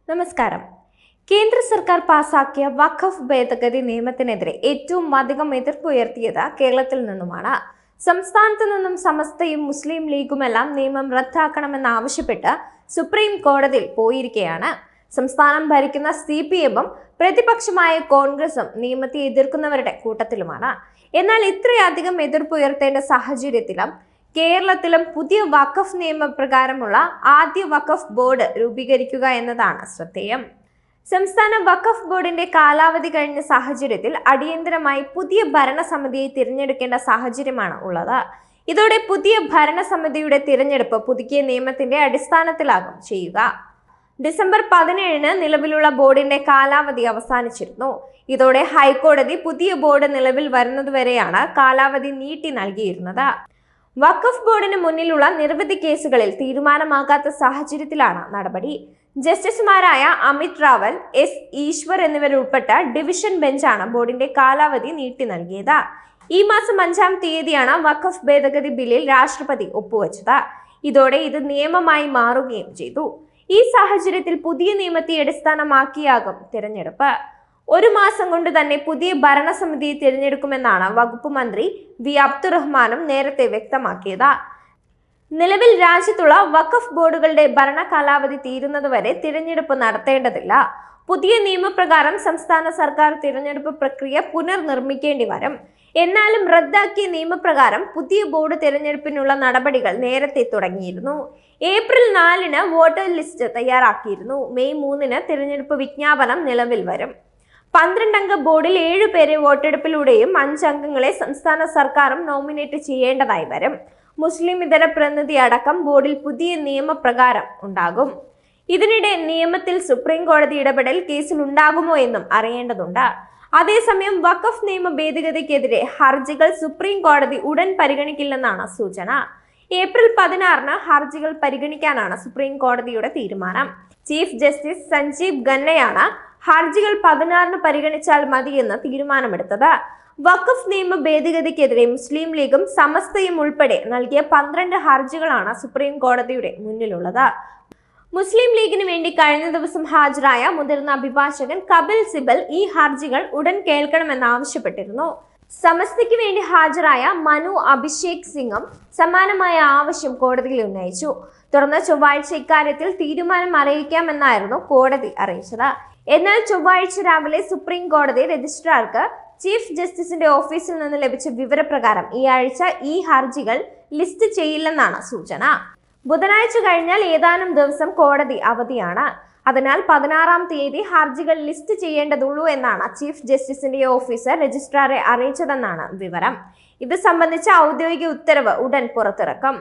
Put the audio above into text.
നമസ്കാരം. കേന്ദ്ര സർക്കാർ പാസാക്കിയ വഖഫ് ഭേദഗതി നിയമത്തിനെതിരെ ഏറ്റവും അധികം എതിർപ്പ് ഉയർത്തിയത് കേരളത്തിൽ നിന്നുമാണ്. സംസ്ഥാനത്തു നിന്നും സമസ്തയും മുസ്ലിം ലീഗുമെല്ലാം നിയമം റദ്ദാക്കണമെന്നാവശ്യപ്പെട്ട് സുപ്രീം കോടതിയിൽ പോയിരിക്കുകയാണ്. സംസ്ഥാനം ഭരിക്കുന്ന CPM-ഉം പ്രതിപക്ഷമായ കോൺഗ്രസും നിയമത്തെ എതിർക്കുന്നവരുടെ കൂട്ടത്തിലുമാണ്. എന്നാൽ ഇത്രയധികം എതിർപ്പ് ഉയർത്തേണ്ട സാഹചര്യത്തിലും കേരളത്തിലും പുതിയ വഖഫ് നിയമപ്രകാരമുള്ള ആദ്യ വഖഫ് ബോർഡ് രൂപീകരിക്കുക എന്നതാണ് ശ്രദ്ധേയം. സംസ്ഥാന വഖഫ് ബോർഡിന്റെ കാലാവധി കഴിഞ്ഞ സാഹചര്യത്തിൽ അടിയന്തരമായി പുതിയ ഭരണസമിതിയെ തിരഞ്ഞെടുക്കേണ്ട സാഹചര്യമാണ് ഉള്ളത്. ഇതോടെ പുതിയ ഭരണസമിതിയുടെ തിരഞ്ഞെടുപ്പ് പുതുക്കിയ നിയമത്തിന്റെ അടിസ്ഥാനത്തിലാകും ചെയ്യുക. ഡിസംബർ 17-ന് നിലവിലുള്ള ബോർഡിന്റെ കാലാവധി അവസാനിച്ചിരുന്നു. ഇതോടെ ഹൈക്കോടതി പുതിയ ബോർഡ് നിലവിൽ വരുന്നതുവരെയാണ് കാലാവധി നീട്ടി നൽകിയിരുന്നത്. വഖഫ് ബോർഡിന് മുന്നിലുള്ള നിരവധി കേസുകളിൽ തീരുമാനമാകാത്ത സാഹചര്യത്തിലാണ് നടപടി. ജസ്റ്റിസുമാരായ അമിത് റാവൽ, S. ഈശ്വർ എന്നിവരുൾപ്പെട്ട ഡിവിഷൻ ബെഞ്ചാണ് ബോർഡിന്റെ കാലാവധി നീട്ടി നൽകിയത്. ഈ മാസം 5-ാം തീയതിയാണ് വഖഫ് ഭേദഗതി ബില്ലിൽ രാഷ്ട്രപതി ഒപ്പുവെച്ചത്. ഇതോടെ ഇത് നിയമമായി മാറുകയും ചെയ്തു. ഈ സാഹചര്യത്തിൽ പുതിയ നിയമത്തെ അടിസ്ഥാനമാക്കിയാകും തിരഞ്ഞെടുപ്പ്. ഒരു മാസം കൊണ്ട് തന്നെ പുതിയ ഭരണസമിതിയെ തിരഞ്ഞെടുക്കുമെന്നാണ് വകുപ്പ് മന്ത്രി V. അബ്ദുറഹ്മാനും നേരത്തെ വ്യക്തമാക്കിയത്. നിലവിൽ രാജ്യത്തുള്ള വഖഫ് ബോർഡുകളുടെ ഭരണകാലാവധി തീരുന്നതുവരെ തിരഞ്ഞെടുപ്പ് നടത്തേണ്ടതില്ല. പുതിയ നിയമപ്രകാരം സംസ്ഥാന സർക്കാർ തിരഞ്ഞെടുപ്പ് പ്രക്രിയ പുനർനിർമ്മിക്കേണ്ടി വരും. എന്നാലും റദ്ദാക്കിയ നിയമപ്രകാരം പുതിയ ബോർഡ് തിരഞ്ഞെടുപ്പിനുള്ള നടപടികൾ നേരത്തെ തുടങ്ങിയിരുന്നു. ഏപ്രിൽ 4-ന് വോട്ടർ ലിസ്റ്റ് തയ്യാറാക്കിയിരുന്നു. മെയ് 3-ന് തിരഞ്ഞെടുപ്പ് വിജ്ഞാപനം നിലവിൽ വരും. 12-അംഗ ബോർഡിൽ 7 പേരെ വോട്ടെടുപ്പിലൂടെയും 5 അംഗങ്ങളെ സംസ്ഥാന സർക്കാരും നോമിനേറ്റ് ചെയ്യേണ്ടതായി വരും. മുസ്ലിം ഇതര പ്രതിനിധി അടക്കം ബോർഡിൽ പുതിയ നിയമപ്രകാരം ഉണ്ടാകും. ഇതിനിടെ നിയമത്തിൽ സുപ്രീം കോടതി ഇടപെടൽ കേസിൽ ഉണ്ടാകുമോ എന്നും അറിയേണ്ടതുണ്ട്. അതേസമയം വഖഫ് നിയമ ഭേദഗതിക്കെതിരെ ഹർജികൾ സുപ്രീം കോടതി ഉടൻ പരിഗണിക്കില്ലെന്നാണ് സൂചന. ഏപ്രിൽ 16-ന് ഹർജികൾ പരിഗണിക്കാനാണ് സുപ്രീം കോടതിയുടെ തീരുമാനം. ചീഫ് ജസ്റ്റിസ് സഞ്ജീവ് ഖന്നയാണ് ഹർജികൾ 16-ന് പരിഗണിച്ചാൽ മതിയെന്ന് തീരുമാനമെടുത്തത്. വഖഫ് നിയമ ഭേദഗതിക്കെതിരെ മുസ്ലിം ലീഗും സമസ്തയും ഉൾപ്പെടെ നൽകിയ 12 ഹർജികളാണ് സുപ്രീം കോടതിയുടെ മുന്നിലുള്ളത്. മുസ്ലിം ലീഗിന് വേണ്ടി കഴിഞ്ഞ ദിവസം ഹാജരായ മുതിർന്ന അഭിഭാഷകൻ കപിൽ സിബൽ ഈ ഹർജികൾ ഉടൻ കേൾക്കണമെന്നാവശ്യപ്പെട്ടിരുന്നു. സമസ്തയ്ക്ക് വേണ്ടി ഹാജരായ മനു അഭിഷേക് സിംഗും സമാനമായ ആവശ്യം കോടതിയിൽ ഉന്നയിച്ചു. തുടർന്ന് ചൊവ്വാഴ്ച ഇക്കാര്യത്തിൽ തീരുമാനം അറിയിക്കാമെന്നായിരുന്നു കോടതി അറിയിച്ചത്. എന്നാൽ ചൊവ്വാഴ്ച രാവിലെ സുപ്രീം കോടതി രജിസ്ട്രാർക്ക് ചീഫ് ജസ്റ്റിസിന്റെ ഓഫീസിൽ നിന്ന് ലഭിച്ച വിവരപ്രകാരം ഈ ആഴ്ച ഈ ഹർജികൾ ലിസ്റ്റ് ചെയ്യില്ലെന്നാണ് സൂചന. ബുധനാഴ്ച കഴിഞ്ഞാൽ ഏതാനും ദിവസം കോടതി അവധിയാണ്. അതിനാൽ 16-ാം തീയതി ഹർജികൾ ലിസ്റ്റ് ചെയ്യേണ്ടതുള്ളൂ എന്നാണ് ചീഫ് ജസ്റ്റിസിന്റെ ഓഫീസ് രജിസ്ട്രാറെ അറിയിച്ചതെന്നാണ് വിവരം. ഇത് സംബന്ധിച്ച ഔദ്യോഗിക ഉത്തരവ് ഉടൻ പുറത്തിറക്കും.